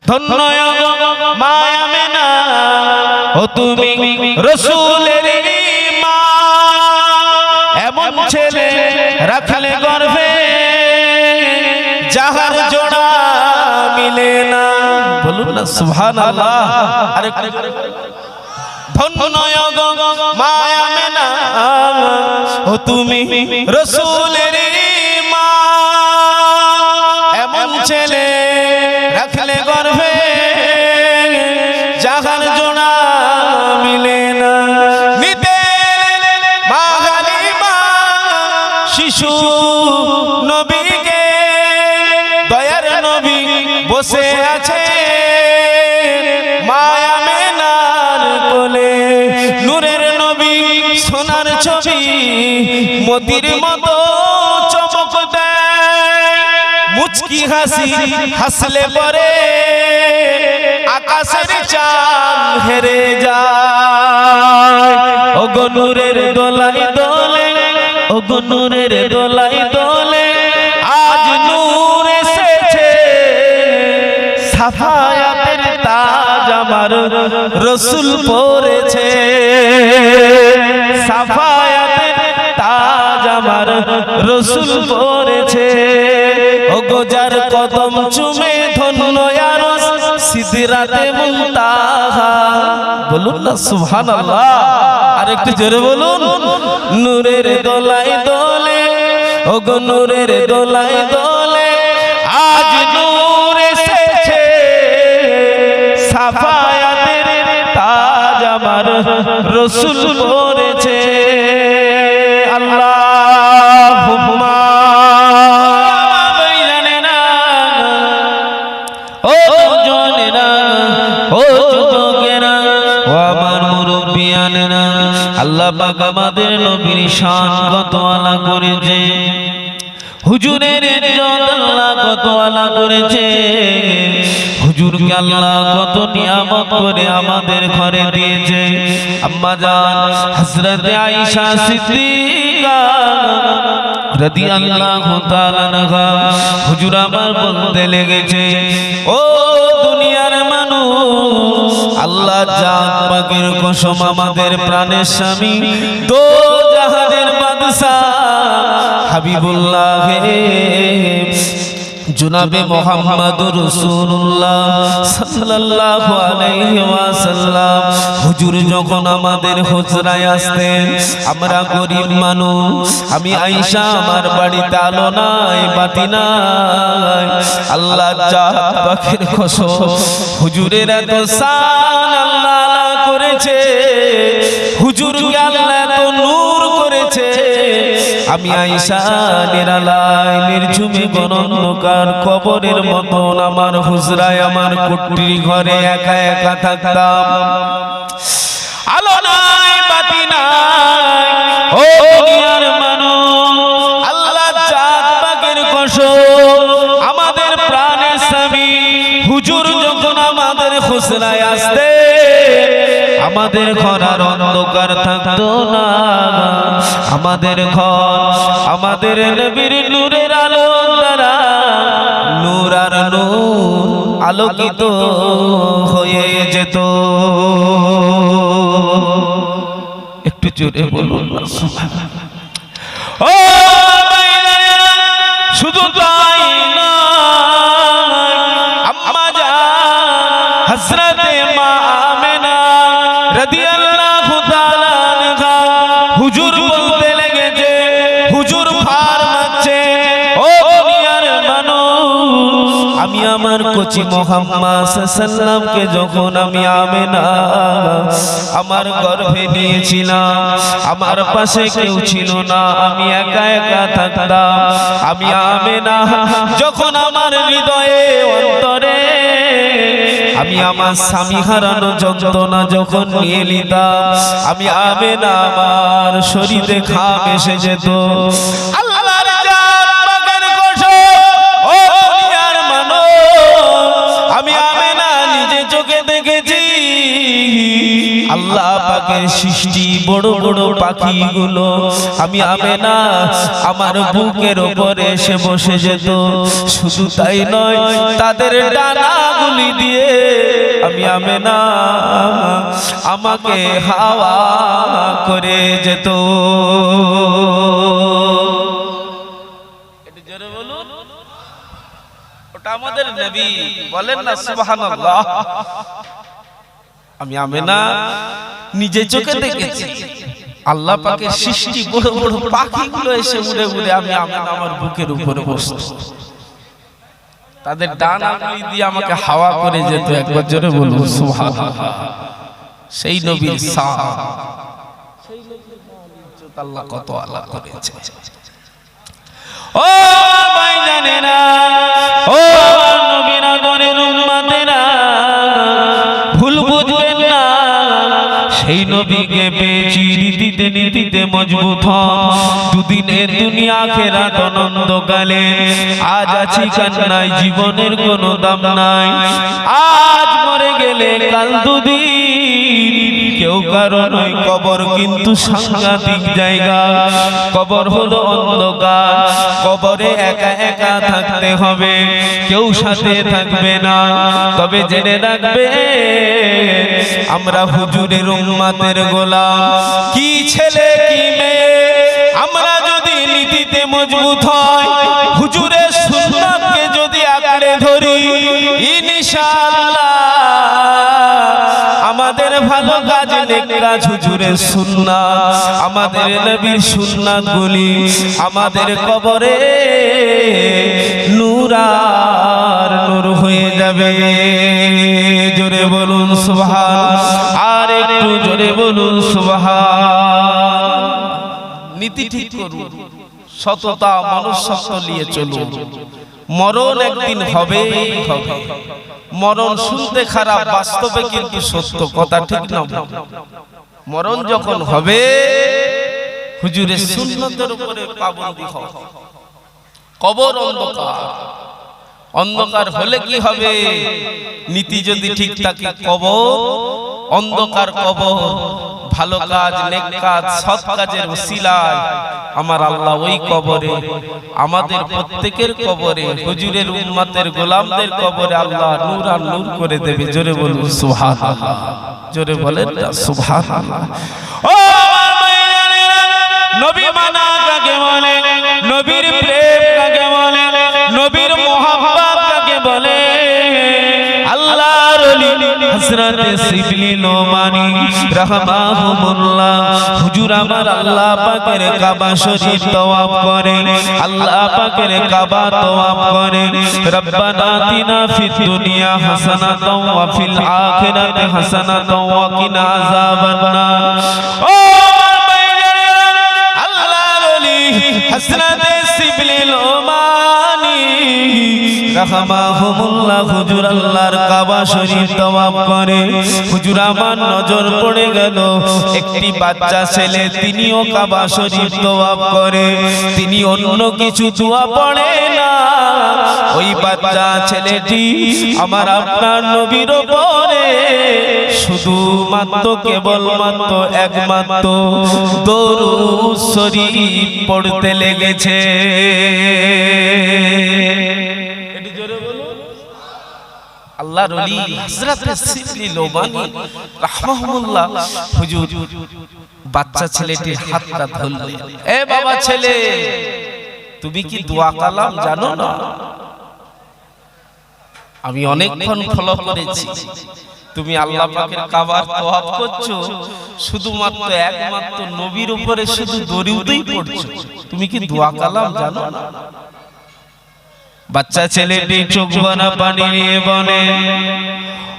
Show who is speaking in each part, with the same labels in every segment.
Speaker 1: ধন্য মা আমেনা, ও তুমি রাসূলের মা। এমন ছেলে রাখলে গর্ভে যাহার জোড়া মিলে না। বলুন না সুবহানাল্লাহ। আরেকটু ধন্য মা আমেনা, ও তুমি রাসূলের মা। এমন ছেলে রাখলে গর্ভে যাহার জোড়া মিলে না। নিতে মা হালিমা শিশু নবীকে, দয়ার নবী বসে আছে মা আমেনার কোলে। নূরের নবী সোনার ছবি মতির মতো চমক দেয়। মুচকি হাসি হাসলে পরে আকাশের চাঁদ হেরে যায়। ওগো নূরের দোলাই দোলে, ওগো নূরের দোলাই দোলে, আজ নূর এসেছে। সাফায়াতের তাজ আমার রাসূল পরেছে। সাফায়াতের তাজ আমার রাসূল পরেছে। ওগো যার কদম চুমে ধন্য আরশ সিদরাতে মুনতাহা। বলুন না সুবহানাল্লাহ। আর একটু জোরে বলুন। নূরের দোলাই দোলে, ওগো নূরের দোলাই দোলে, আজ নূর এসেছে। সাফায়াতের তাজ আমার রাসূল পরেছে। আল্লাহুম্মা বাইনানা, ও জনেরা, ও যুবকেরা, ও আমার মুরব্বিয়ানেরা, আল্লাহ পাক আমাদের নবীর শান কত আলা করেছে। হুজুরের ইজ্জত আল্লাহ কত আলা করেছে। হুজুরকে আল্লাহ কত নিয়ামত করে আমাদের ঘরে দিয়েছে। আম্মা জান হযরত আয়েশা সিদ্দিকা রাদিয়াল্লাহু তাআলা আনহা হুজুর আমার বলতে লেগেছে, ও দুনিয়ার মানুষ, আল্লাহ জাত পাকের কসম আমাদের প্রাণের স্বামী, দো জাহানের বাদশা হাবিবুল্লাহ জনাবে মুহাম্মদুর রাসূলুল্লাহ সাল্লাল্লাহু আলাইহি ওয়াসাল্লাম হুজুর যখন আমাদের হুজরায় আসতেন, আমরা গরিব মানুষ, আমি আয়েশা আমার বাড়িতে আলো নাই বাতি নাই, আল্লাহ জাত পাকের কসম হুজুরের এত শান আল্লাহ করেছে, হুজুরকে আল্লাহ এত নূর করেছে, আমি আয়েশা নিরালায় নির্ঝুমে গণন্যকার কবরের মতন আমার হুজরায় আমার কুটির ঘরে একা একা থাকতাম। আলো নাই বাতি নাই, ও দুনিয়ার মানুষ, আল্লাহ জাত পাকের কসম আমাদের প্রাণের স্বামী হুজুর যখন আমাদের হুজরায় আসতে, আমাদের ঘর আর অন্ধকার থাকতো না, আমাদের ঘর আমাদের নবীর নূরের আলো দ্বারা নূর আর নূর আলোকিত হয়ে যেত। একটু জোরে বলুন না সুবহানাল্লাহ। ও শুধু তাই না, আম্মা জান হযরতে মা আমেনা রাদিয়াল্লাহু তাআলা আনহা হুজুর বলতে লেগেছে, হুজুর ফারমাচ্ছে, ও দুনিয়ার মানুষ, আমি আমার কচি মুহাম্মদ সাল্লাল্লাহু আলাইহি যখন আমি আমেনা আমার গর্ভে নিয়েছিলাম, আমার পাশে কেউ ছিল না, আমি একা একা থাকতাম, আমি আমেনা যখন আমার হৃদয়ে অন্তরে আমি আমার স্বামী হারানো যন্ত্রণা যখন নিয়ে নিতাম, আমি আমেনা আমার শরীরে ঘাম এসে যেত। আল্লাহর জাত পাকের কসম, ও দুনিয়ার মানুষ, আমি আমেনা নিজে চোখে দেখেছি, আল্লাহ পাক পাকের সৃষ্টি বড় বড় পাখিগুলো আমি আমেনা আমার বুকের উপরে এসে বসে যেত। শুধু তাই নয়, তাদের ডানাগুলি দিয়ে আমি আমেনা আমাকে হাওয়া করে যেত। একটু জোরে বলুন, ওটা আমাদের নবী, বলেন না সুবহানাল্লাহ। আমি আমেনা নিজে চোখে দেখেছি আল্লাহ পাকের সৃষ্টি বড় বড় পাখিগুলো এসে উড়ে উড়ে আমি আমেনা আমার বুকের উপরে বসত, তাদের ডানাগুলি দিয়ে আমাকে হাওয়া করে যেত। একবার জোরে বলুন সুবহানাল্লাহ। সেই নবীর শান, সেই নবীর ইজ্জত আল্লাহ কত আলা করেছে। ও ভাইজানেরা, ও নবীর আদরের উম্মতেরা, ভুল বুঝবেন না। সেই নবীকে পেয়েছি নীতিতে নীতিতে মজবুত হন। দুদিনের দুনিয়া আখিরাত অনন্তকালে। আজ আছি কান্নায়, জীবনের কোনো দাম নাই। আজ মরে গেলে কাল দুদিন, কেউ কারো নয়। কবর কিন্তু সাংঘাতিক জায়গা। কবর হলো অন্ধকার, কবরে একা একা থাকতে হবে, কেউ সাথে থাকবে না। তবে জেনে রাখবে আমরা হুজুরের উম্মতের গোলাম। কি ছেলে কি মেয়ে, আমরা যদি নীতিতে মজবুত হয়, হুজুরের সুন্নাতকে যদি আঁকড়ে ধরি, ইনশাআল্লাহ আমাদের ভালো কাজ নেক কাজ হুজুরের সুন্নাত, আমাদের নবীর সুন্নাতগুলি আমাদের কবরে নূর আর নূর হয়ে যাবে। জোরে বলুন সুবহান, আর একটু জোরে বলুন সুবহান। নীতি ঠিক করুন, সততা মনুষ্যত্ব নিয়ে চলুন। মরণ একদিন হবেই হবে। মরণ শুনতে খারাপ, বাস্তবে কিন্তু সত্য কথা, ঠিক না? মরণ যখন হবে, হুজুরের সুন্নতের উপরে পাবন্দী হবে। কবর অন্ধকার, অন্ধকার হলে কি হবে? নীতি যদি ঠিক থাকে, কবর অন্ধকার। কবর ভালো কাজ, নেক কাজ, সৎ কাজের ওসিলায় আমার আল্লাহ ওই কবরে, আমাদের প্রত্যেকের কবরে, হুজুরের উম্মতের গোলামদের কবরে আল্লাহ নূর আর নূর করে দেবে। জোরে বলুন সুবহানাল্লাহ, জোরে বলেন সুবহানাল্লাহ। ও নবী মানা কাকে বলে, নবীর প্রেম কাকে বলে, নবীর মোহাব্বত কাকে বলে? আল্লাহর ওলি হযরত শিবলি নোমানী রাহমাহুমুল্লাহ হুজুর আমার আল্লাহ পাকের কাবা শরীফ তওয়াফ করে, আল্লাহ পাকের কাবা তওয়াফ করে। রব্বানা আতিনা ফিদ দুনিয়া হাসানাতাও ওয়া ফিল আখিরাতি হাসানাতাও ওয়া কিনা আযাবান নার। ও আল্লাহর ওলি হযরত শিবলি নোমানী রাহমাহুমুল্লাহ হুজুর আল্লাহর কাবা শরীফ তওয়াফ করে। হুজুর আমার নজর পড়ে গেল একটি বাচ্চা ছেলে, তিনিও কাবা শরীফ তওয়াফ করে। তিনি অন্য কিছু দোয়া পড়ে না। ওই বাচ্চা ছেলেটি আমার আপনার নবীর উপরে শুধু মাত্র কেবলমাত্র একমাত্র দরুদ শরীফ পড়তে লেগেছে। আল্লাহর ওলি হযরত শিবলি নোমানী রাহমাহুল্লাহ হুজুর বাচ্চা ছেলেটির হাতটা ধরলেন। এ বাবা ছেলে, তুমি কি দোয়া কালাম জানো না? আমি অনেকক্ষণ ফলো করেছি, তুমি আল্লাহ পাকের কাবার তওয়াফ করছো, শুধুমাত্র একমাত্র নবীর উপরে শুধু দরুদই পড়ছো, তুমি কি দোয়া কালাম জানো না? বাচ্চা ছেলেটি চোখ ভরা পানি নিয়ে বলে,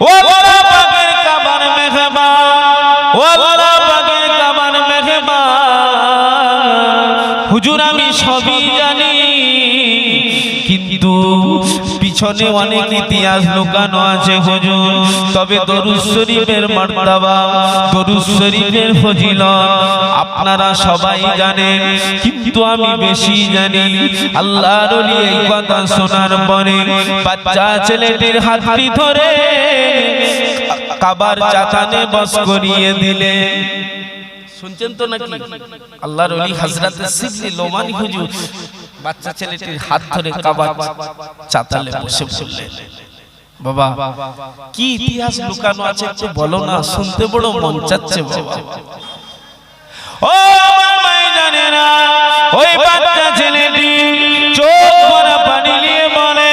Speaker 1: ও আল্লাহ পাকের কাবার মেহমান, ও আল্লাহ পাকের কাবার মেহমান, হুজুর আমি সবই জানি, কিন্তু পিছনে অনেক ইতিহাস লুকানো আছে হুজুর। তবে দরুদ শরীফের মার্তবা, দরুদ শরীফের ফজিলত আপনারা সবাই জানেন, কিন্তু আমি বেশি জানি। আল্লাহর ওলি এই কথা শোনার পরে বাচ্চা ছেলেটির হাতটি ধরে কাবার চাতানে বস করিয়ে দিলে। শুনছেন তো নাকি? আল্লাহর ওলি হযরত সিদ্দিক লোমানী হুজুর বাচ্চা ছেলেটির হাত ধরে কাবার চাতালে বসে বললেন, বাবা কি ইতিহাস লুকানো আছে একটু বলো না, শুনতে বড় মন চাচ্ছে বাবা। ও মাই জানে না, ওই বাচ্চা ছেলেটি চোখ ভরা পানি নিয়ে বলে,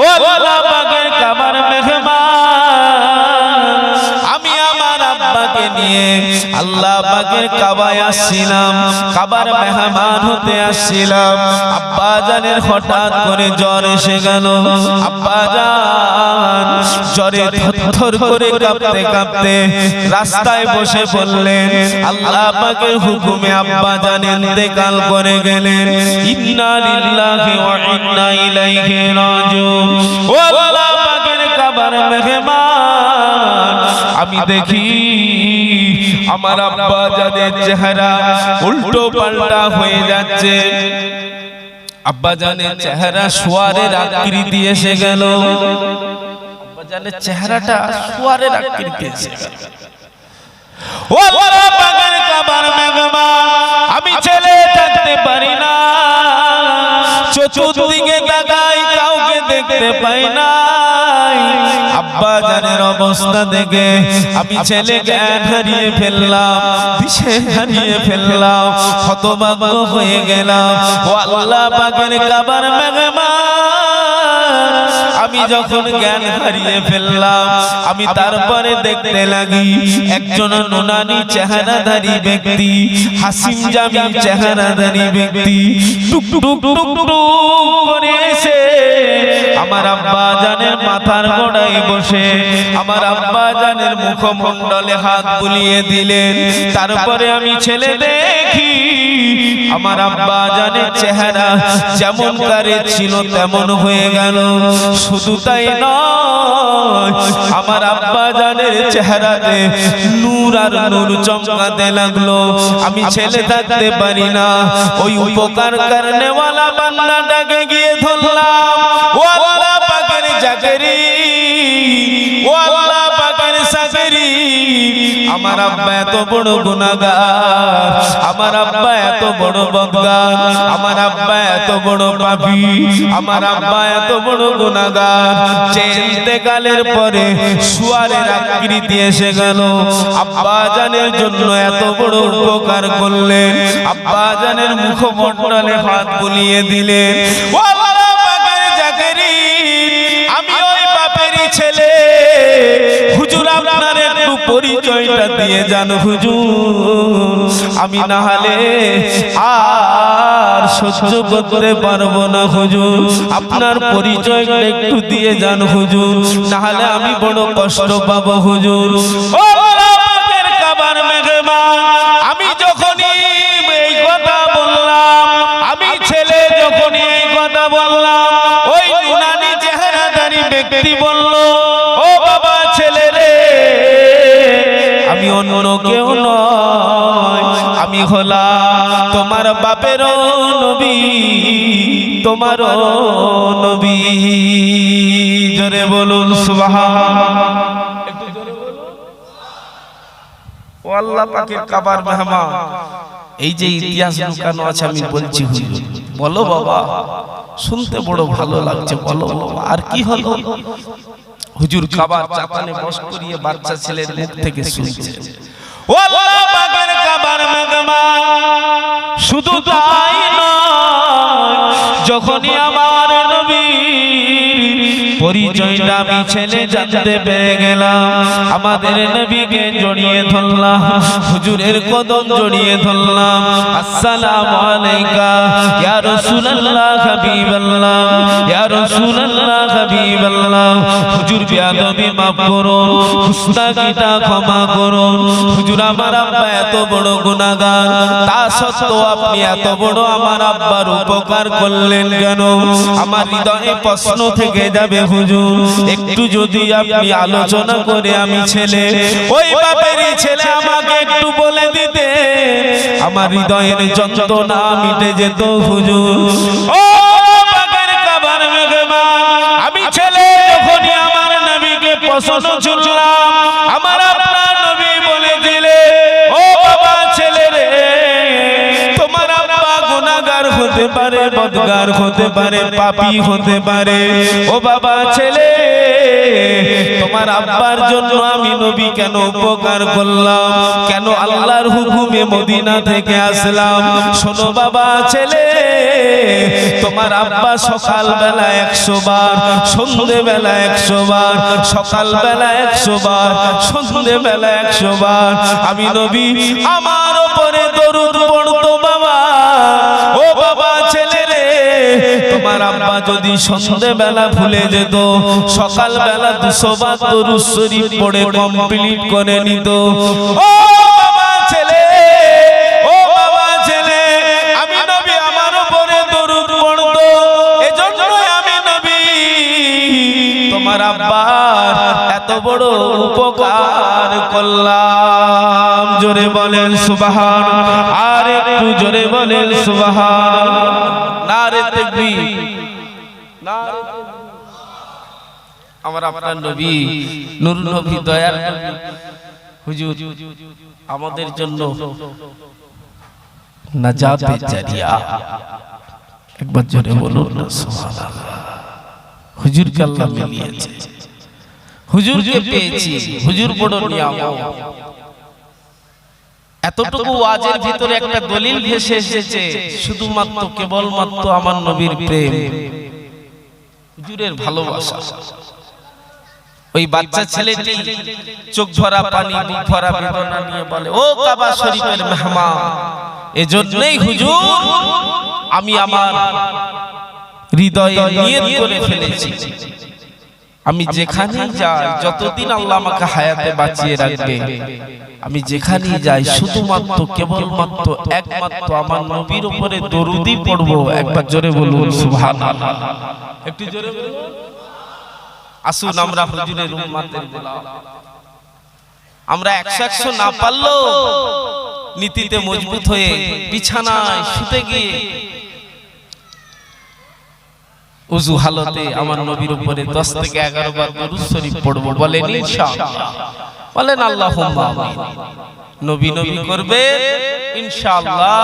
Speaker 1: ও আল্লাহ পাকের কাবার মেহমান, আমি আমার আব্বাকে নিয়ে আল্লাহ পাকের কাবায় আসছিলাম, কাবার মেহমান হতে আসছিলাম। আব্বা জানের হঠাৎ করে জ্বর এসে গেল। আব্বা জান জ্বরে থরথর করে কাঁপতে কাঁপতে রাস্তায় বসে পড়লেন। আল্লাহ পাকের হুকুমে আব্বা জান ইন্তেকাল করে গেলেন। ইন্না লিল্লাহি ওয়া ইন্না ইলাইহি রাজিউন। ও আল্লাহ পাকের কাবার মেহমান, আমি দেখি আমার আব্বা জানের চেহারা উল্টো পাল্টা হয়ে যাচ্ছে। আব্বা জানের চেহারা শুয়ারের আকৃতি এসে গেল। আব্বা জানের চেহারাটা শুয়ারের আকৃতি এসে গেল। ও আল্লাহ পাকের কাবার মেহমান, আমি ছেলে থাকতে পারি না, চতুর্দিকে তাকাই কাউকে দেখতে পাই না। আব্বা জানের অবস্থা দেখে আমি ছেলে জ্ঞান হারিয়ে ফেললাম, দিশে হারিয়ে ফেললাম, হতভাগ্য হয়ে গেলাম। ও আল্লাহ পাকের কাবার মেহমান, আমি যখন জ্ঞান হারিয়ে ফেললাম, আমি তারপরে দেখতে লাগি একজন নুনানি চেহারাধারী ব্যক্তি, হাসিম জামিল চেহারাধারী ব্যক্তি টুক টুক টুক টুক করে এসে আমার আব্বা জানের মাথার গোড়ায় বসে আমার আব্বা জানের মুখমণ্ডলে হাত বুলিয়ে দিলেন। তারপরে আমি ছেলে দেখি আমার আব্বা জানের চেহারা যেমন কারে ছিল তেমন হয়ে গেল। শুধু তাই নয়, আমার আব্বা জানের চেহারাতে নূর আর নূর চমকাতে লাগলো। আমি ছেলে থাকতে পারি না, ওই উপকার করনেওয়ালা বান্দাটাকে গিয়ে ধরলাম। ও আল্লাহ পাকের জাকেরি, ও আল্লাহ পাকের সাকেরি, আমার আব্বা এত বড় গুনাহগার, আমার আব্বা এত বড় বদগার, আমার আব্বা এত বড় পাপী, আমার আব্বা এত বড় গুনাহগার যে ইন্তেকালের পরে শুয়ারের আকৃতি এসে গেল। আব্বা জানের জন্য এত বড় উপকার করলেন, আব্বা জানের মুখমণ্ডলে হাত বুলিয়ে দিলেন। ও আল্লাহ পাকের জাকেরি, আমি ওই বাপেরই ছেলে। হুজুর আপনার একটু পরিচয়টা দিয়ে যান হুজুর, আমি না হলে আর সহ্য করতে পারবো না হুজুর, আপনার পরিচয়টা একটু দিয়ে যান হুজুর, না হলে আমি বড় কষ্ট পাবো হুজুর। ও বাপের কাবার মেহমান, আমি যখনই এই কথা বললাম, আমি ছেলে যখনই এই কথা বললাম, ওই নুনানি চেহারাধারী ব্যক্তি বলল, ও বাবা ছেলে রে, আমি অন্য কেউ নয়, আমি হলাম তোমার বাপেরও নবী, তোমারও নবী। জোরে বলুন সুবহানাল্লাহ। একটু জোরে বলুন। ও আল্লাহ পাকের কাবার মেহমান, এই যে ইতিহাস লুকানো আছে আমি বলছি হুজুর, বলো বাবা, শুনতে বড় ভালো লাগছে, বলো বাবা আর কি হলো? হুজুর কাবার চাতানে বস করিয়ে বাচ্চা ছেলের মুখ থেকে শুনছে, ও আল্লাহ পাকের কাবার মেহমান, শুধু তাই নয়, যখনই আমার নবীর পরিচয়টা আমি ছেলে জানতে পেরে গেলাম, আমাদের নবীকে জড়িয়ে ধরলাম, হুজুরের কদম জড়িয়ে ধরলাম। আসসালামু আলাইকা ইয়া রাসূলুল্লাহ হাবিবাল্লাহ, ইয়া রাসূলুল্লাহ হাবিবাল্লাহ। হুজুর বেয়াদবি মাফ করুন, গুস্তাখিটা ক্ষমা করুন। হুজুর আমার আব্বা এত বড় গুনাহগার, তা সত্ত্বেও আপনি এত বড় আমার আব্বার উপকার করলেন কেন? আমার হৃদয়ে প্রশ্ন থেকে যাবে হুজুর, একটু যদি আপনি আলোচনা করে আমি ছেলে, ওই বাপেরই ছেলে, আমাকে একটু বলে দিতে, আমার হৃদয়ের যন্ত্রণা মিটে যেত হুজুর। ও পাকের কাবার মেহমান, আমি ছেলে যখনই আমার নবীকে প্রশ্ন ছুড়লাম, আমার আপনার নবী বলে দিলে, ও বাবা ছেলে হতে পারে, বদকার হতে পারে, পাপী হতে পারে। ও বাবা ছেলে, তোমার আব্বার জন্য আমি নবী কেন উপকার করলাম, কেন আল্লাহর হুকুমে মদিনা থেকে আসলাম? শোনো বাবা ছেলে, তোমার আব্বা সকাল বেলা 100 বার, সন্ধ্যে বেলা 100 বার, সকাল বেলা 100 বার, সন্ধ্যে বেলা 100 বার আমি নবী আমার উপরে দরুদ পড়তো বাবা। ও বাবা ছেলে রে, তোমার আব্বা যদি সন্ধ্যে বেলা ভুলে যেত, সকাল বেলা 200 বার দরুদ শরীফ পড়ে কমপ্লিট করে নিত। ও বাবা ছেলে, ও বাবা ছেলে, আমি নবী আমার উপরে দরুদ পড়তো, এজন্যই আমি নবী তোমার আব্বার এত বড় উপকার করলাম। জোরে বলেন সুবহান, আর একটু জোরে বলেন সুবহান। নারে তাকবীর, নারে আমার আপনার নবী, নূর নবী, দয়ার নবী হুজুর আমাদের জন্য নাজাতের জারিয়া। একবার জোরে বলুন না সুবহানাল্লাহ। হুজুরকে আল্লাহ মিলিয়েছে, হুজুরকে পেয়েছি, হুজুর বড় নিয়ামত। এতটুকু ওয়াজের ভিতরে একটা দলিল ভেসে এসেছে, শুধুমাত্র কেবলমাত্র আমার নবীর প্রেম, হুজুরের ভালোবাসা। ওই বাচ্চা ছেলেটি চোখ ভরা পানি, বুক ভরা বেদনা নিয়ে বলে, ও কাবা শরীফের মেহমান, এজন্যই হুজুর আমি আমার হৃদয়ে নিয়ত করে ফেলেছি, আমি যেখানে যাই, যতদিন আল্লাহ আমাকে হায়াতে বাঁচিয়ে রাখবে, আমি যেখানে যাই শুধুমাত্র কেবলমাত্র একমাত্র আমার নবীর উপরে দরুদই পড়বো। একবার জোরে বলুন সুবহানাল্লাহ, একটু জোরে বলুন। আসুন আমরা হুজুরের উম্মতের গোলাম, আমরা 100 না পারলেও নীতিতে মজবুত হয়ে বিছানায় শুতে গিয়ে উযু হালতে আমার নবীর উপরে 10 থেকে 11 বার দরুদ শরীফ পড়ব। বলেন ইনশাআল্লাহ, বলেন আল্লাহুম্মা আমিন। নবী নবী করবে ইনশাআল্লাহ,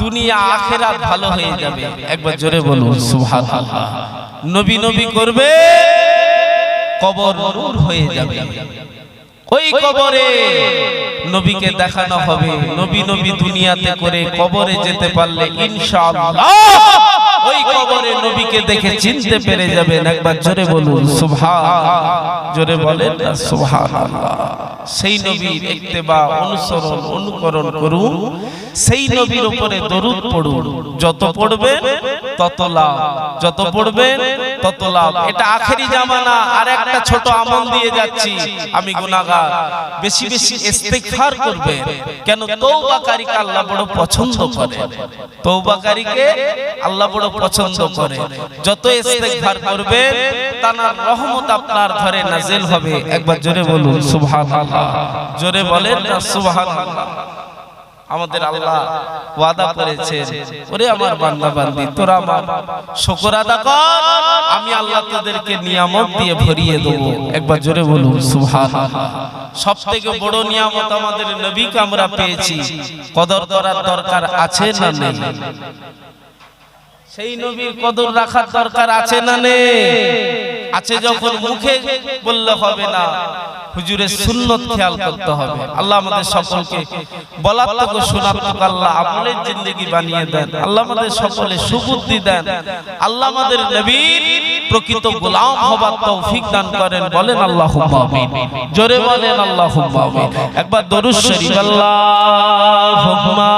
Speaker 1: দুনিয়া আখিরাত ভালো হয়ে যাবে। একবার জোরে বলুন সুবহানাল্লাহ। নবী নবী করবে, কবর নূর হয়ে যাবে। ওই কবরে নবীকে দেখানো হবে। নবী নবী দুনিয়াতে করে কবরে যেতে পারলে ইনশাআল্লাহ ওই কবরে নবীকে দেখে চিনতে পেরে যাবেন। একবার জোরে বলুন সুবহানাল্লাহ, জোরে বলেন না সুবহানাল্লাহ। সেই নবীর ইত্তেবা, অনুসরণ, অনুকরণ করুন, সেই নবীর উপরে দরুদ পড়ুন। যত পড়বেন তত লাভ, যত পড়বেন তত লাভ। এটা আখেরি জামানা। আর একটা ছোট আমল দিয়ে যাচ্ছি, আমি গুনাহগার, বেশি বেশি ইস্তিগফার করবেন। কেন? তওবাকারীকে আল্লাহ বড় পছন্দ করে, তওবাকারীকে আল্লাহ বড় পছন্দ করে। যত ইস্তিগফার করবেন তার রহমত আপনার ঘরে নাজিল হবে। একবার জোরে বলুন সুবহানাল্লাহ, জোরে বলেন না সুবহানাল্লাহ। আমাদের আল্লাহ ওয়াদা করেছেন, ওরে আমার বান্দা বান্দি, তোরা আমার শুকর আদা কর, আমি আল্লাহ তোদেরকে নিয়ামত দিয়ে ভরিয়ে দেব। একবার জোরে বলুন সুবহানাল্লাহ। সবথেকে বড় নিয়ামত আমাদের নবীকে আমরা পেয়েছি, কদর করার দরকার আছে না নেই? সেই নবীর কদর রাখার দরকার আছে না নেই? আছে। যখন মুখে বললে হবে না, হুজুরের সুন্নত খেয়াল করতে হবে। আল্লাহ আমাদের সকলকে বলার থেকে শোনার থেকে আল্লাহ আমলের জিন্দেগি বানিয়ে দেন। আল্লাহ আমাদের সকলে সুবুদ্ধি দেন। আল্লাহ আমাদের নবীর প্রকৃত গোলাম হবার তৌফিক দান করেন। বলেন আল্লাহুম্মা আমিন, জোরে বলেন আল্লাহুম্মা আমিন। একবার দরুদ শরীফ, আল্লাহুম্মা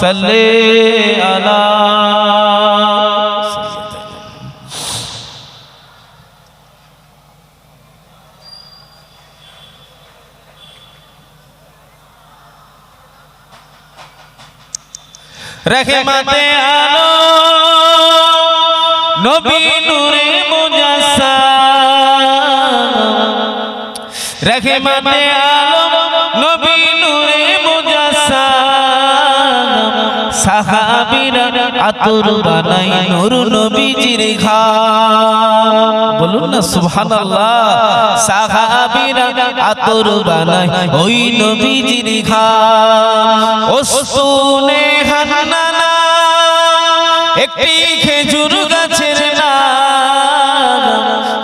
Speaker 1: সাল্লি আলা রহমতে আলম নবী নূরে মুজাসসাম, রহমতে আলম নবী নূরে মুজাসসাম, সাহাবীরা আতর বানাই নূর নবীজির ঘাম। বলুন না সুবহানাল্লাহ। সাহাবীরা আতর বানাই ওই নবীজির ঘাম। ওস্তুনে হান্নানা একটি খেজুর গাছের নাম,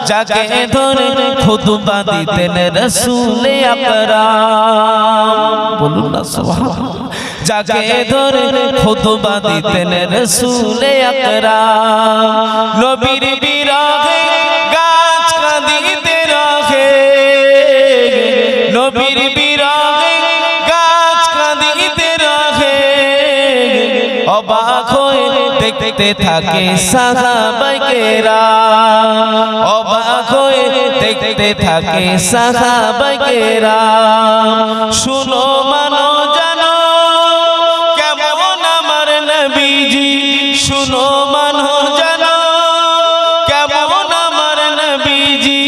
Speaker 1: যাকে ধরে খুতবা দিতেন রাসূল আকরাম। বলুন না সুবহানাল্লাহ। যাকে ধরে খুতবা দিতেন রাসূল আকরাম। নবীর বিরহে গাছ কাঁদিতে রহে, নবীর বিরহে গাছ কাঁদিতে রহে। অবাক হয়ে দেখতে থাকে সাহাবায়ে কেরাম, অবাক হয়ে দেখতে থাকে সাহাবায়ে কেরাম। শুনো মানো জানো কেমন আমার নবীজি, শুনো মানো জানো কেমন আমার নবীজি।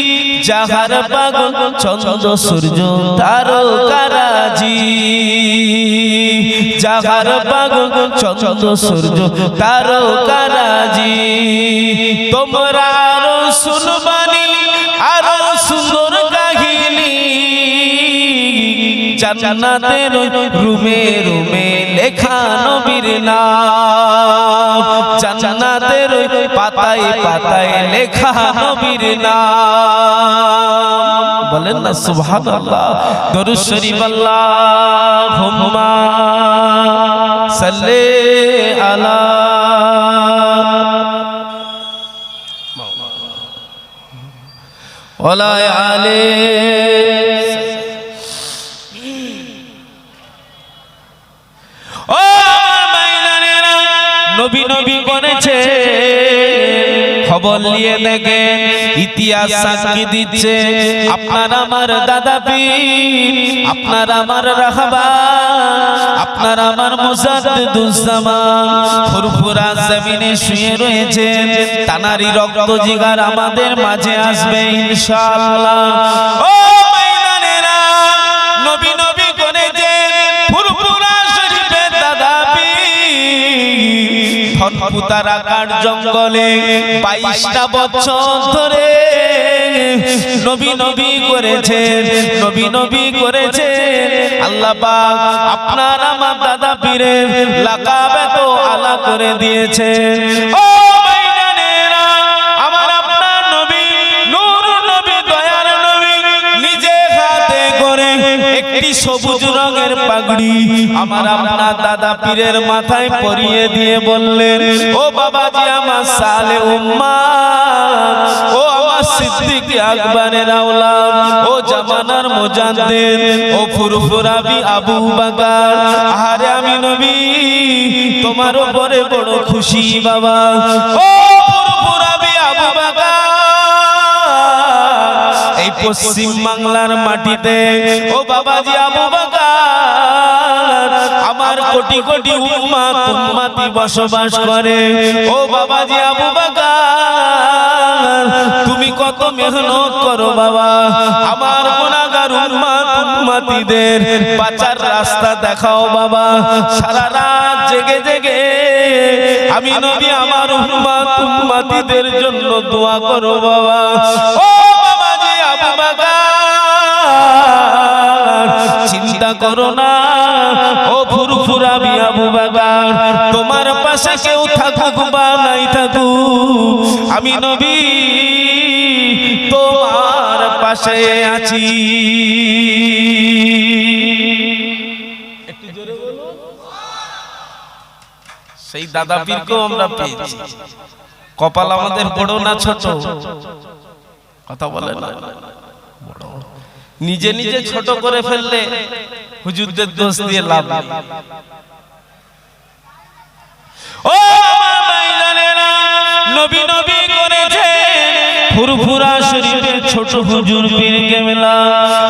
Speaker 1: যাহার পাগল চন্দ্র সূর্য তারকারাজি, যাহার পাগল চন্দ্র সূর্য তারকারাজি। তোমরা আরো শুনবানি আরো সুন্দর কাহিনী, জান্নাতের রুমে রুমে লেখা নবীর নাম, জান্নাতের পাতায় পাতায় লেখা নবীর নাম। বলেন না সুবহানাল্লাহ। দরুদ শরীফ আল্লাহুম্মা সাল্লি আলা ওয়ালা আলি। ও মাইনানেরা, নবী নবী করেছে খবর নিয়ে দেখেন, ইতিহাস সাক্ষী দিচ্ছে আপনার আমার দাদা পীর, আপনার আমার রাহবার, আপনার আমার মুজাদ্দিদুজ্জামান ফুরফুরা জমিনে শুয়ে রয়েছেন। তানারই রক্ত জিগার আমাদের মাঝে আসবে ইনশাআল্লাহ। ও মাইনানেরা, নবী নবী করেছেন ফুরফুরা শরীফের দাদা পীর ধনপুতারাকার জঙ্গলে 22টা বছর ধরে নবী নবী করেছেন, নবী নবী করেছেন। আল্লাহ পাক আপনার আমার দাদা পীরের লাকাব এত আলা করে দিয়েছেন। ও মাইনানেরা, আমার আপনার নবী নূর নবী দয়ার নবী নিজে হাতে করে একটি সবুজ রঙের পাগড়ি আমার আপনার দাদা পীরের মাথায় পরিয়ে দিয়ে বললেন, ও বাবাজি আমার সালে উম্মাত, ও আমার সিদ্দিক আকবরের আওলাদ, ও জামানার মুজাদ্দিদ, ও ফুরফুরাবি আবু বকর, আরে আমি নবী তোমার উপরে বড় খুশি বাবা। ও ফুরফুরাবি আবু বকর, এই পশ্চিম বাংলার মাটিতে ও বাবাজি আবু বকর আমার কোটি কোটি উম্মত উম্মতি বসবাস করে। ও বাবাজি আবু বকর, তুমি কত মেহনত করো বাবা, আমার গুনাহগার উম্মত উম্মতিদের বাঁচার রাস্তা দেখাও বাবা। সারা রাত জেগে জেগে আমি নবী আমার উম্মত উম্মতিদের জন্য দোয়া করো বাবা। ও বাবাজি আবু বকর, চিন্তা করো না ও ফুরফুরাবি আবু বকর, তোমার পাশে কেউ থাকুক বা নাই থাকুক, আমি নবী তোমার পাশে আছি। একটু জোরে বলুন। সেই দাদা পীরকেও আমরা পেয়েছি। কপাল আমাদের বড় না ছোট? কথা বলে না, নিজে নিজে ছোট করে ফেললে হুজুরদের দোষ দিয়ে লাভ নেই। ও মাইনানেরা, নবী নবী করেছে ফুরফুরা শরীফের ছোট হুজুর পীর কেবলা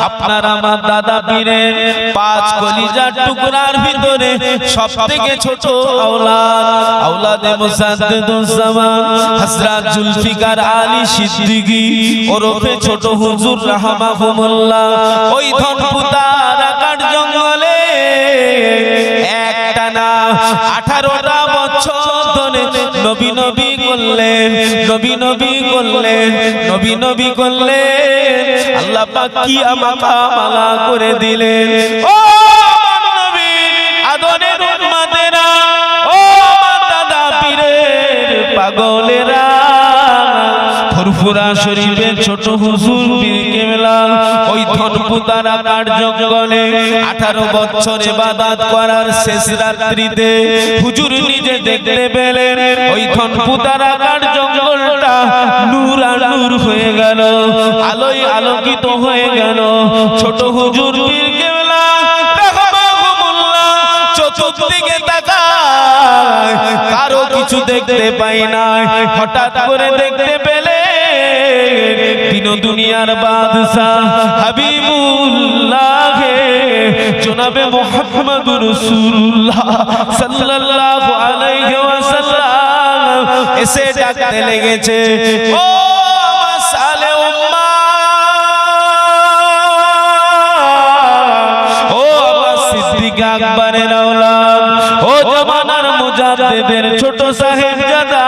Speaker 1: আপনার আমার দাদা পীরের 5 কলিজার টুকরার ভিতরে সবথেকে ছোট আওলাদ, আওলাদে মুজাদ্দিদুজ্জামান হযরত জুলফিকার আলী সিদ্দিকী ওরফে ছোট হুজুর রাহমাহুমুল্লাহ ওই ধনপুতারাকার জঙ্গলে একটানা 18টা বছর ধরে নবী নবী করলেন, নবী নবী করলেন, নবী নবী করলেন। আল্লাহ পাক কি আমাকে মালা করে দিলেন। ও আমার নবী আদরের উম্মতেরা, ও আমার দাদা পীরের পাগলেরা ফুরফুরা শরীফে ছোট হুজুর পীর কেবলা ওই ধনপুতারা কার জঙ্গলে 18 বছর ইবাদত করার শেষ রাত্রিতে হুজুর নিজে দেখতে পেলেন ওই ধনপুতারা কার জঙ্গলটা নূর আর নূর হয়ে গেল, আলোয় আলোকিত হয়ে গেল। ছোট হুজুর পীর কেবলা রাহমাহুল্লাহ চতুর্দিকে তাকায়, কারো কিছু দেখতে পাই না। হঠাৎ করে দেখতে পেলে দিন দুনিয়ার বাদশাহ হাবিবুল্লাহ জনাবে মুহাম্মদুর রাসূলুল্লাহ সাল্লাল্লাহু আলাইহি ওয়াসাল্লাম এসে ডাকতে লেগেছে, ও আমার সালে উম্মাহ, ও আমার সিদ্দিক আকবরের আওলাদ, ও জামানার মুজাদ্দিদের ছোট সাহেবজাদা,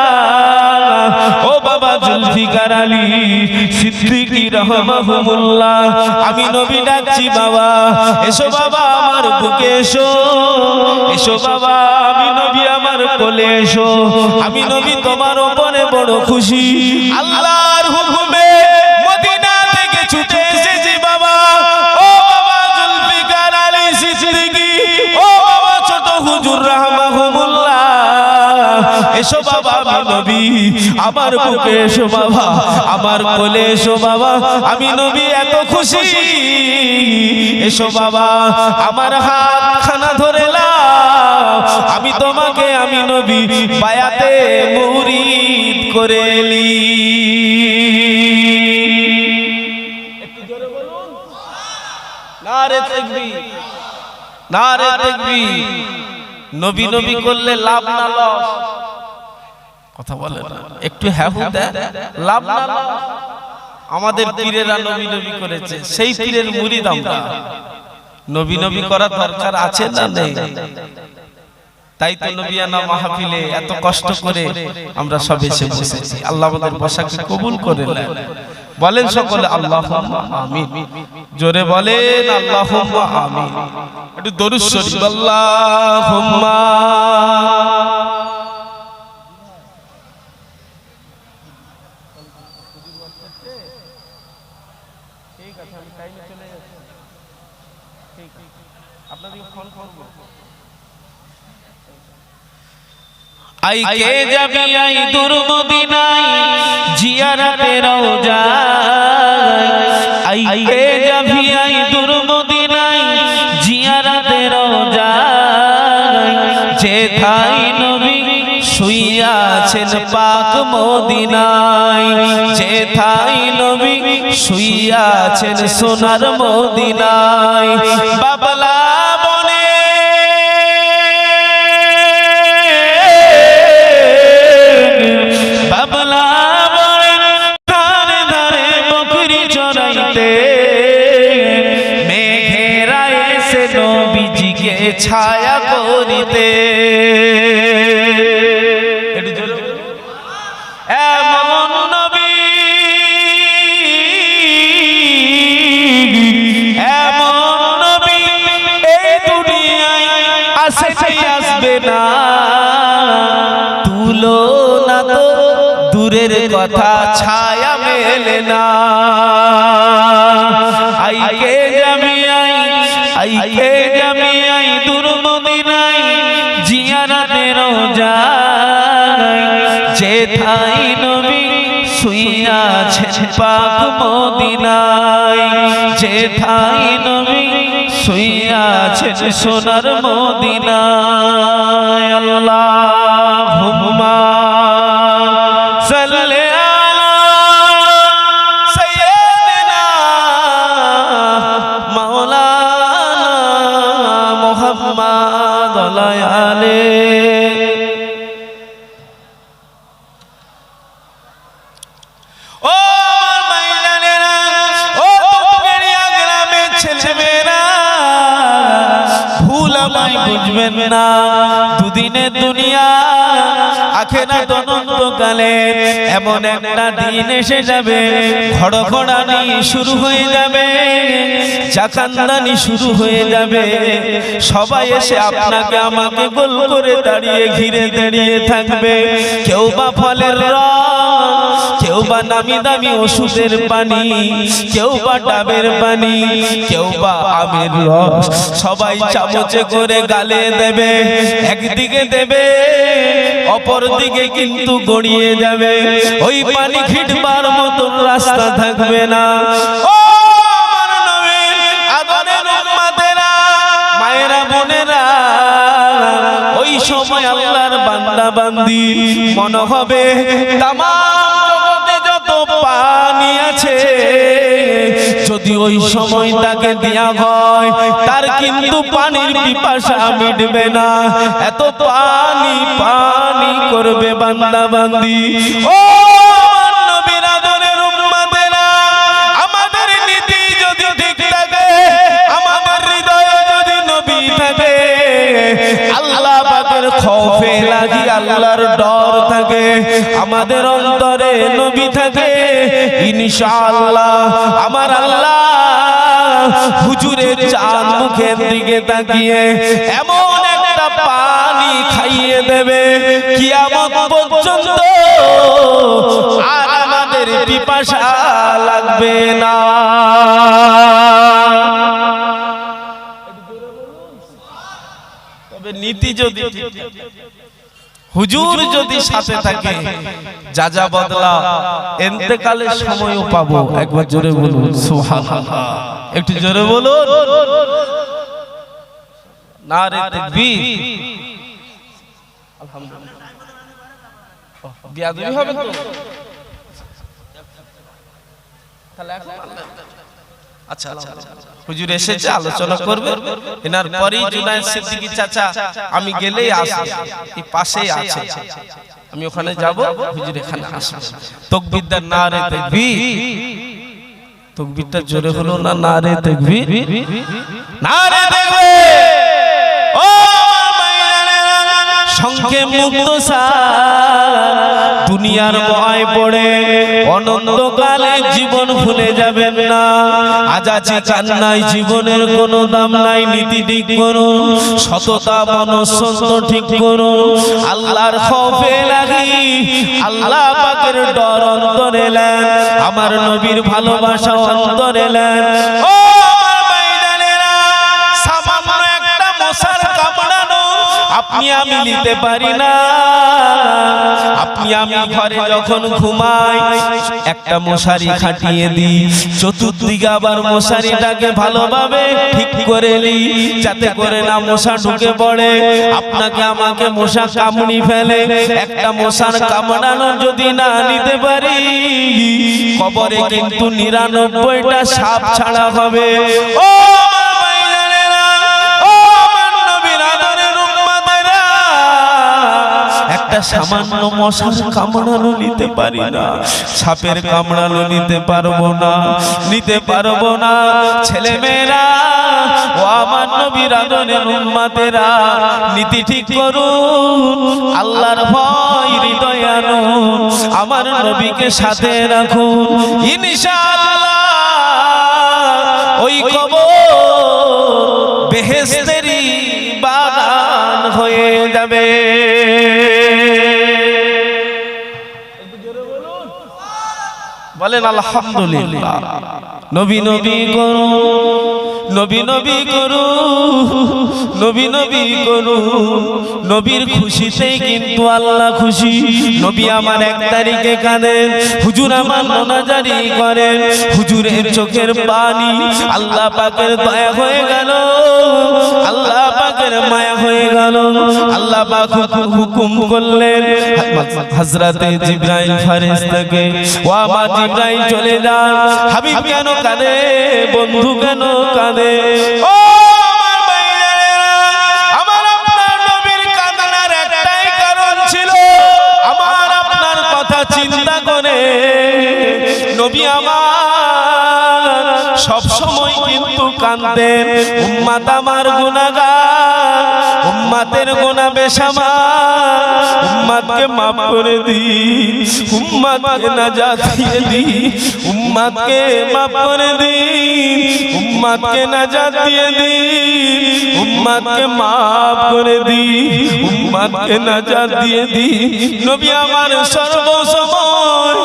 Speaker 1: ও বাবা জুলফিকার আলী সিদ্দিকী রাহমাহুল্লাহ, আমি নবী ডাকছি বাবা, এসো বাবা আমার বুকে এসো, এসো বাবা আমি নবী আমার কোলে এসো, আমি নবী তোমার উপরে বড় খুশি, আল্লাহর হুকুমে মদিনা থেকে ছুটে এসেছি বাবা। ও বাবা জুলফিকার আলী সিদ্দিকী, ও বাবা ছোট হুজুর রাহমাহুল্লাহ, এসো বাবা আমি নবী আমার বুকে এসো বাবা, আমার কোলে এসো বাবা, আমি নবী এত খুশি, এসো বাবা আমার হাতখানা ধরে নাও, আমি তোমাকে আমি নবী বায়াতে মুরিদ করে এলি। একটু জোরে বলুন, নারে তাকবীর, নারে তাকবীর। নবী নবী করলে লাভ না লস? কথা বলে না, একটু হ্যাঁ দেয়, লাভ না লস? আমাদের পীরেরা নবী নবী করেছে, সেই পীরের মুরিদ আমরা, নবী নবী করার দরকার আছে না নেই? তাই তো নবিয়ানা মাহফিলে এত কষ্ট করে আমরা সব এসে বসেছি। আল্লাহ আমাদের বসাকে কবুল করে নেন। বলেন সকলে আল্লাহুম্মা আমিন, জোরে বলেন আল্লাহুম্মা আমিন। একটু দরুদ শরীফ আল্লাহুম্মা। ঠিক আছে, আমি টাইমে চলে যাচ্ছি। ঠিক আপনাদেরকে ফোন করব। আই কে যাবি আই দূর মদিনায় জিয়ারতে রওজায়, আই কে যাবি আই দূর মদিনায় জিয়ারতে রওজায়, যেথায় নবী শুইয়া আছেন পাক মদিনায়, যেথায় নবী শুইয়া আছেন সোনার মদিনায়। বাবলা ছায়া করিতে, এমন নবী এমন নবী এই দুনিয়ায় আসে আসবে না, তুলনা তো দূরের কথা ছায়া মেলে না। আই কে যাবি আই কে যাবি আই দূর মদিনায় জিয়ারতে রওজায়, যেথায় নবী শুইয়া আছেন পাক মদিনায়, যেথায় নবী শুইয়া আছেন সোনার মদিনায়। আল্লাহুম্মা সাল্লি আলা সাইয়্যিদিনা মাওলানা মুহাম্মদ আলাইহি। ও মাইলানেরা, ও বেরিয়া গ্রামের ছেলেমেয়েরা, ভুল আমায় বুঝবেন না, দুদিনের দুনিয়া আখিরাত অনন্তকালে এমন একটা দিন এসে যাবে, খড়খড়ানি শুরু হয়ে যাবে, জাকান্দানি শুরু হয়ে যাবে। সবাই এসে আপনাকে আমাকে গোল করে দাঁড়িয়ে ঘিরে দাঁড়িয়ে থাকবে। কেউ বা ফলের রস, কেউ বা নামি দামি ওষুধের পানি, কেউ বা ডাবের পানি, কেউ বা আমের রস, সবাই চামচে করে গালে দেবে। একদিকে দেবে, অপর দিকে কিন্তু গড়িয়ে যাবে। ওই পানি খিটবার মতো রাস্তা থাকবে না। ও আমার নবীর আদরের উম্মতেরা, মায়েরা বোনেরা, ওই সময় আল্লাহর বান্দা বান্দি মনে হবে তামাম জগতে যত পানি আছে, যদি ওই সময় তাকে দেয়া হয়, তার কিন্তু পানির পিপাসা মিটবে না। এত পানি পানি করবে বান্দা বান্দি। ও নবীর আদরের উম্মতেরা, আমাদের নীতি যদি ঠিক থাকে, আমাদের হৃদয়ে যদি নবী থাকে, আল্লাহ পাকের খৌফে লাগি আল্লাহর ডর থাকে, আমাদের অন্তরে নবী থাকে, ইনশাআল্লাহ আমার আল্লাহ হুজুরের চাঁদ মুখের দিকে তাকিয়ে এমন একটা পানি খাইয়ে দেবে, কিয়ামত পর্যন্ত আর আমাদের পিপাসা লাগবে না। তবে নীতি যদি হুজুর যদি সাথে থাকে, যা যা বদলা ইন্তেকালের সময়ও পাবো। একবার জোরে বলুন সুবহানাল্লাহ, একটু জোরে বলুন নারে তাকবীর। আলহামদুলিল্লাহ, বিয়াদবি হবে তো তাহলে এখন আচ্ছা আচ্ছা, হুজুর এসেছে আলোচনা করবে, এনার পরেই জুনায়েদ সিদ্দিকী চাচা আমি গেলেই আসবে, এই পাশেই আছে, আমি ওখানে যাব, হুজুর এখানে আসবে। তাকবীর দেন, নারে তাকবীর। তাকবীরটা জোরে হলো না? নারে তাকবীর, নারে তাকবীর। ও সংখ্যে মুক্তসার, দুনিয়ার ভয় পড়ে অনন্তকালে জীবন ভুলে যাবেন না। আজ আছে কান্নায় জীবনের কোনো দাম নাই। নীতি ঠিক করুন, সততা মনঃসত্ব ঠিক করুন, আল্লাহর খৌফে লাগি আল্লাহ পাকের ডর অন্তরে নেন, আমার নবীর ভালোবাসা অন্তরে নেন। ও আপনি আমি নিতে পারি না। আপনি আমি ঘরে যখন ঘুমাই, একটা মশারি খাটিয়ে দিই, চতুর্দিকে আবার মশারিটাকে ভালোভাবে ঠিক করে নিই, যাতে করে না মশা ঢুকে পড়ে, আপনাকে আমাকে মশা কামড়ি ফেলে। একটা মশার কামড়ানো যদি না নিতে পারি, কবরে কিন্তু ৯৯টা সাপ ছাড়া হবে। ও একটা সামান্য মশার কামড়ানো নিতে পারি না, সাপের কামড়ানো নিতে পারবো না, নিতে পারবো না। ছেলে মেয়েরা, ও আমার নবীর আদরের উম্মতেরা, নীতি ঠিক করুন, আল্লাহর ভয় হৃদয়ে আনুন, আমার নবীকে সাথে রাখুন, ইনশাআল্লাহ ওই কবর বেহেশতেরই বাগান হয়ে যাবে। বলেন আলহামদুলিল্লাহ। নবী নবী করুন, নবী নবী করুন, নবী নবী করুন। নবীর খুশিতেই কিন্তু আল্লাহ খুশি। নবী আমার ১ তারিখে কাঁদেন, হুজুর আমার মোনাজারি করেন, হুজুরের চোখের পানি আল্লাহ পাকের দয়া হয়ে গেল, আল্লাহ পাকের মায়া হয়ে গেল। আল্লাহ পাক হুকুম করলেন, হযরতে জিবরাইল ফেরেশতাকে, ও আমার জিবরাইল চলে যান। হাবিব কেন কাঁদে, বন্ধু কেন কাঁদে? ও আমার ভাইয়েরা, আমার আপনার নবীর কান্নার একটাই কারণ ছিল, আমার আপনার কথা চিন্তা করে নবী আমার সব সময় কিন্তু কাঁদতেন। উম্মত আমার গুনাহগার, উম্মতের গুনাহ বেশামার, উম্মতকে মাফ করে দি, উম্মতকে নাজাত দিয়ে দি, উম্মতকে মাফ করে দি, উম্মত উম্মত কে নাজাত দিয়ে দি, উম্মত কে maaf করে দি, উম্মত কে নাজাত দিয়ে দি। নবী আমার সর্ব সময়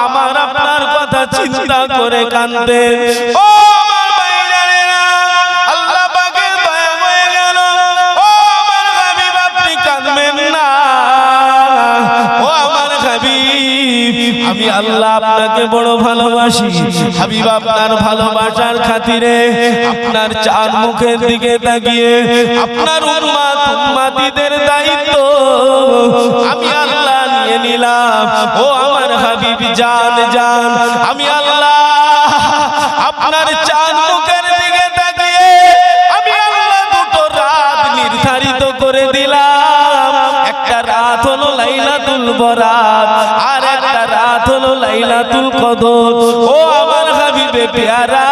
Speaker 1: আমার আপনার কথা চিন্তা করে কাঁদতেন। ও আমার ভাইজানেরা, আল্লাহ পাকের দয়া হয়ে গেল। ও আমার হাবিব, আপনি কাঁদবেন না। ও আমার হাবিব, আমি আল্লাহ আপনাকে বড় ভালোবাসি। হাবিব, আপনার ভালোবাসার খাতিরে আপনার চার মুখের দিকে তাকিয়ে আপনার উম্মত উম্মতিদের দায়িত্ব আমি আল্লাহ নিয়ে নিলাম। ও আমার হাবিব, জান জান, আমি আল্লাহ আপনার চার মুখের দিকে তাকিয়ে আমি আল্লাহ দুটো রাত নির্ধারিত করে দিলাম। একটা রাত হলো লাইলাতুল বরাত, আর একটা রাত হলো লাইলাতুল কদর। ও আমার হাবিবে পেয়ারা,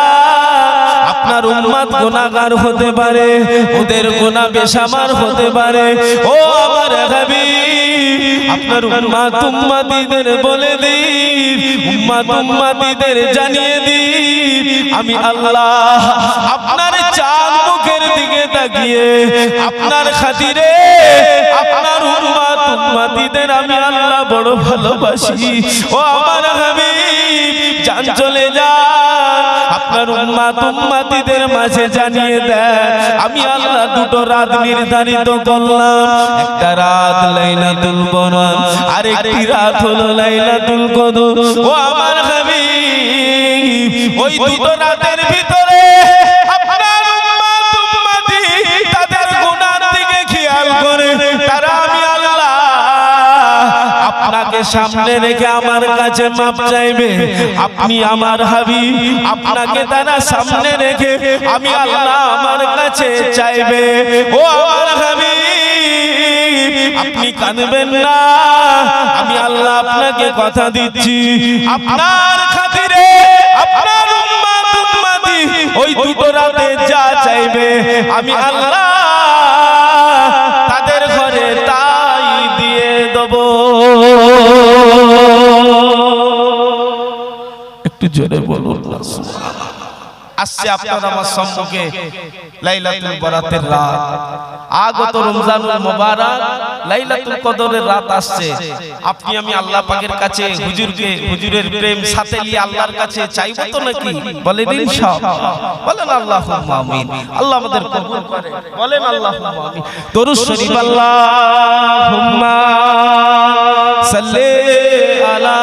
Speaker 1: আপনার উম্মত গুনাহগার হতে পারে, ওদের গুনাহ বেসামার হতে পারে। ও আমার হাবিব, আপনার উম্মত উম্মতিদের বলে দিন, উম্মত উম্মতিদের জানিয়ে দিন, আমি আল্লাহ আপনার চাঁদ মুখের দিকে তাকিয়ে আপনার খাতিরে আপনার উম্মত উম্মতিদের আমি আল্লাহ বড় ভালোবাসি। ও আমার হাবিব, জান চলে যান, আপনার উম্মত উম্মতিদের মাঝে জানিয়ে দেন, আমি আল্লাহ দুটো রাত নির্ধারিত করলাম। একটা রাত লাইলাতুল বরাত, আর একটি রাত হলো লাইলাতুল কদর। ও আমার হাবিব, ওই দুটো রাতের ভিতরে আপনার উম্মত উম্মতি তাদের গুনার দিকে খেয়াল করে তারা আমি আল্লাহ আপনাকে সামনে রেখে আমার কাছে মাপ চাইবে। আপনি আমার হাবিব, আপনাকে তারা সামনে রেখে আমি আল্লাহ আমার কাছে চাইবে। ও আমার হাবিব, আপনি কাঁদবেন না, আমি আল্লাহ আপনাকে কথা দিচ্ছি, আপনার খাতিরে আপনার উম্মত উম্মতি ওই দুটো রাতে যা চাইবে আমি আল্লাহ তাদের ঘরে তাই দিয়ে দেব। একটু জোরে বলুন না। আসছে আপনার আমার সম্মুখে লাইলাতুল বরাতের রাত, আগত রমজানুল মুবারক লাইলাতুল কদরের রাত আসছে। আপনি আমি আল্লাহ পাকের কাছে হুজুরের প্রেম সাথে নিয়ে আল্লাহর কাছে চাইবো তো নাকি? বলেন ইনশাআল্লাহ, বলেন আল্লাহুম্মা আমিন। আল্লাহ আমাদের কবুল করে, বলেন আল্লাহুম্মা আমিন। দরুদ শরীফ আল্লাহুম্মা সাল্লি আলা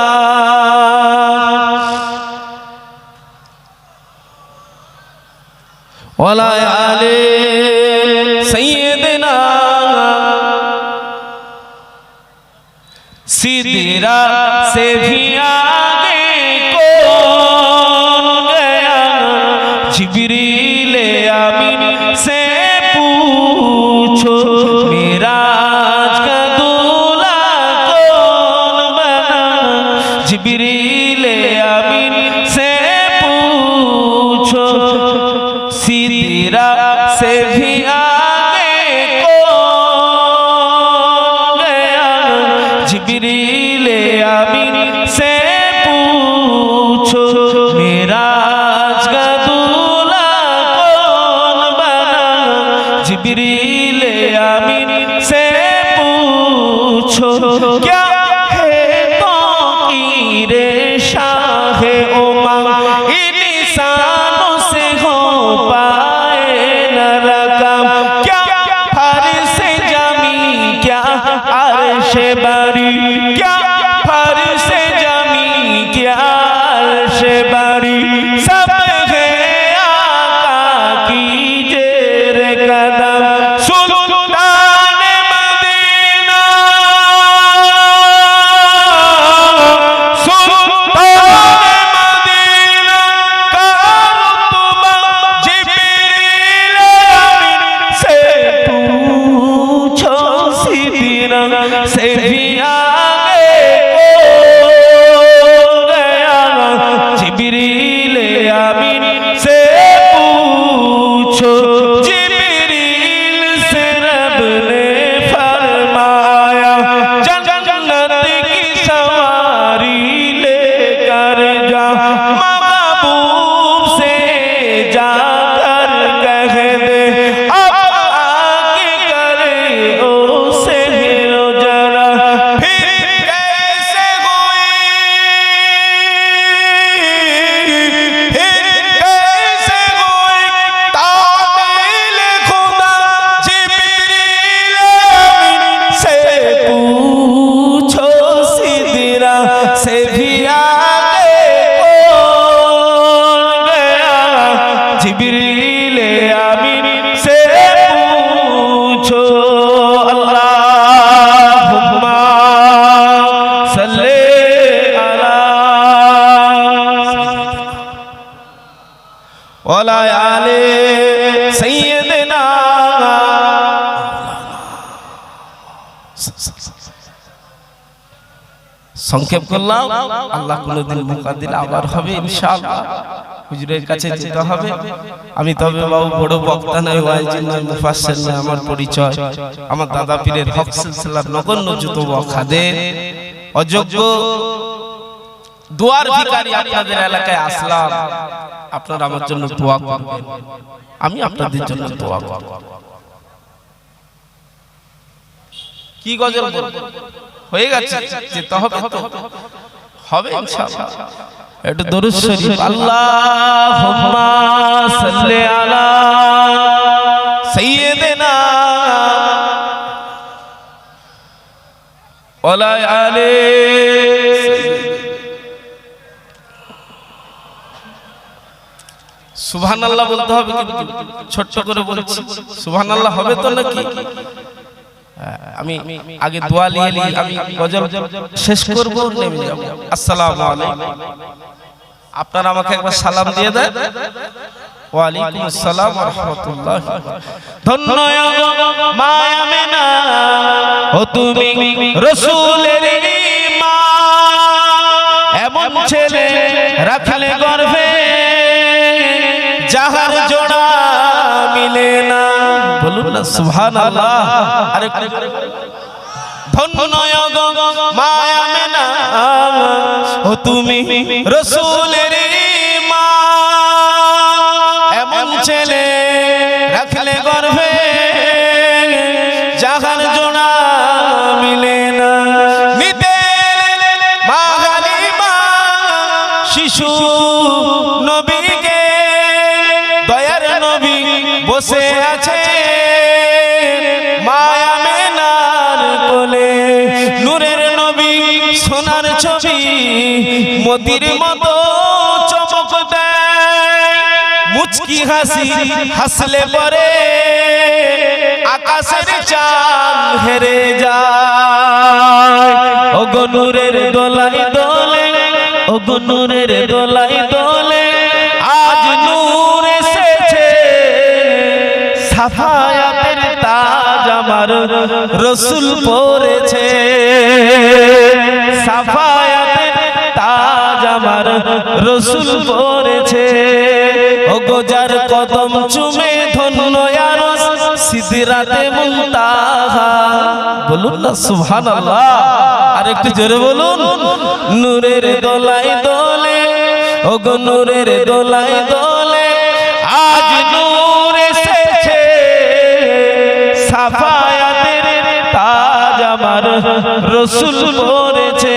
Speaker 1: ওয়ালা আলে সাইয়্যিদিনা सिदरा से भी आगे कौन गया, जिब्रील आमीन से पूछो मेराज का दूल्हा कौन बना, जिब्रील आमीन से पूछो सिदरा से भी जिब्रील आमीन से पूछो मेराज का दूल्हा कौन बना, जिब्रील आमीन से पूछो क्या है तो कीरे शाहे उमंग इंसानों से हो पाए न रकम, क्या फारिस जमी क्या अर्श बारी, क्या फर्श जमी क्या अर्श बारी, सब है आका की जेर कदम सुल्तान मदीना, सुल्तान मदीना का रुतबा जिब्रील आमीन से पूछो सिदरा से भी आगे हो गया, जिब्रील आमीन से पूछो, जिब्रील से रब ने फरमाया जन्नत की सवारी लेकर जा, महबूब से जा ওয়ালা আলে সাইয়্যিদিনা। সংক্ষেপ করলাম, আল্লাহ কোনদিন মৌকা দিলে আবার হবে ইনশাআল্লাহ। হুজুরের কাছে যেতে হবে। আমি তবে বাবু বড় বক্তা নয়, ওয়াইজি নয়, মুফাসসির নয়। আমার পরিচয় আমার দাদা পীরের হক সিলসিলার নগণ্য যত খাদের অযোগ্য দুয়ার ভিখারি আপনাদের এলাকায় আসলাম। আপনারা আমার জন্য দোয়া করবেন, আমি আপনাদের জন্য দোয়া করব। কি গজল হয়ে গেছে, যেতে হবে তো হবে ইনশাআল্লাহ। একটু দরুদ শরীফ। আল্লাহুম্মা সাল্লি আলা সাইয়্যিদিনা ওয়ালা আলি। সুবহানাল্লাহ বলতে হবে, কিন্তু ছোট্ট করে বলছি সুবহানাল্লাহ হবে তো নাকি? আমি আগে দোয়া নিয়ে নিই, আমি গজল শেষ করব, নেমে যাব। আসসালামু আলাইকুম। আপনারা আমাকে একবার সালাম দিয়ে দেন। ওয়া আলাইকুম আসসালাম ওয়া রাহমাতুল্লাহ। ধন্য মা আমিনা, ও তুমি রাসূলের মা, এমন ছেলে রাখলে গর্ভে যাহার জোড়া মিলে না। বলুন না সুবহানাল্লাহ। আরেকটু ধন্য মা আমিনা, ও তুমি রাসূলের মা, এমন ছেলে রাখলে গর্ভে যাহার জোড়া মিলে না। নিতে মা হালিমা শিশু নবীকে, দয়ার নবী বসে আছে মা আমিনার কোলে। নূরের নবী সোনার ছবি মোতির মতো চমক দেয়, মুচকি হাসি হাসলে পরে আকাশের চাঁদ হেরে যায়। ওগো নূরের দোলাই দোলে, ওগো নূরের দোলাই দোলে, আজ নূর এসেছে, সাফায়াতের তাজ আমার রাসূল পরেছে, সাফায়াতের তাজ আমার রাসূল পরেছে। ওগো যার কদম চুমে ধন্য আরশ সিদরাতে মুনতাহা। বলুন না সুবহানাল্লাহ। আরেকটু জোরে বলুন। নূরের দোলাই দোলে, ওগো নূরের দোলাই দোলে, আজ নূর এসেছে, সাফায়াতের তাজ আমার রাসূল পরেছে।